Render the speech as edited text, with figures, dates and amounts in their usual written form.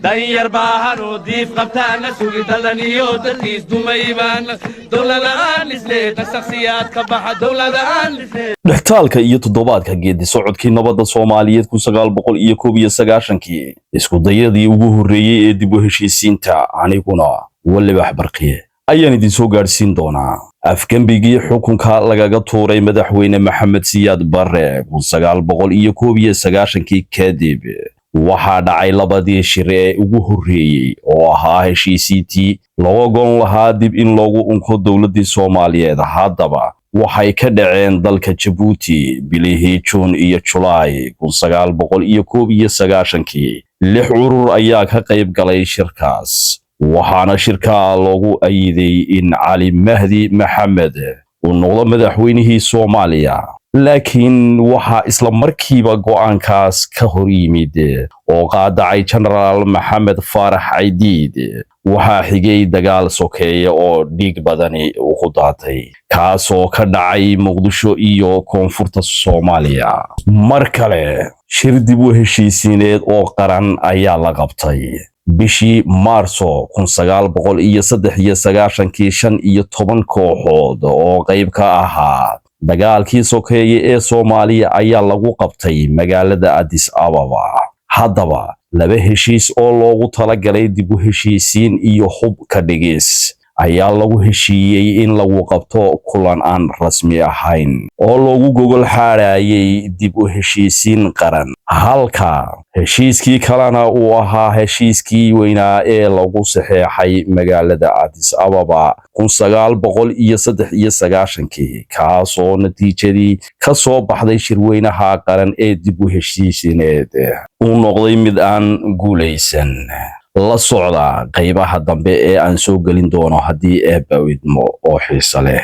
داير باهرو ضيف قبتانا سوقي دلنيو دليس دوميبان دولة لغان لسليت الشخصيات كبحة دولة لغان لسليت dhextaalka iyo toddobaadka geedi socodkii nabadda Soomaaliyeed 1991kii isku dayadii ugu horeeyay ee dib u heshiisiinta aniguna waliba barqiye ayaan idin soo gaarsiin doonaa afgambigii xukunka lagaga tuuray madaxweyne Maxamed Siyaad Barre 1991kii kadib waxaa dhacay labadii shir ee ugu horeeyay oo ahaa heshiisiintii loo goon lahaa dib in loogu unko dawladda Soomaaliyeed haddaba waxay ka dhaceen dalka Djibouti bilihii June iyo July 1991kii lix urur ayaa ka qayb galay shirkaas waxaana shirka loogu ayiday in Cali Mahdi Maxamed uu noqdo madaxweynihii Soomaaliya laakiin waxa isla markiiba go'aankaas ka hor yimid oo qaadacay General Maxamed Farax Aidiid waxaa xigay dagaal sokeeye oo dhiig badani u ku daatay kaasoo ka dhacay Muqdisho iyo koonfurta Soomaaliya mar kale shir dib u heshiisiineed oo qaran ayaa la qabtay bishii Maarso 1993kii 15 kooxood oo qayb ka ahaa dagaalkii sokeeye ee Soomaaliya ayaa lagu qabtay magaalada Addis Ababa haddaba laba heshiis oo loogu talagalay dib u heshiisiin iyo hub ka dhigis ayaa lagu heshiiyay in lagu qabto kulan aan rasmi ahayn oo loogu gogol xaarayay dib u heshiisiin qaran halka heshiiskii kalena uu ahaa heshiiskii weynaa ee lagu saxeexay magaalada Addis Ababa 1993kii kaasoo natiijadii ka soo baxday shirweynaha qaran ee dib u heshiisiineed uu noqday mid aan guuleysan la socda qaybaha dambe ee aan soo gelin doono haddii eebba idmo oo xiiso leh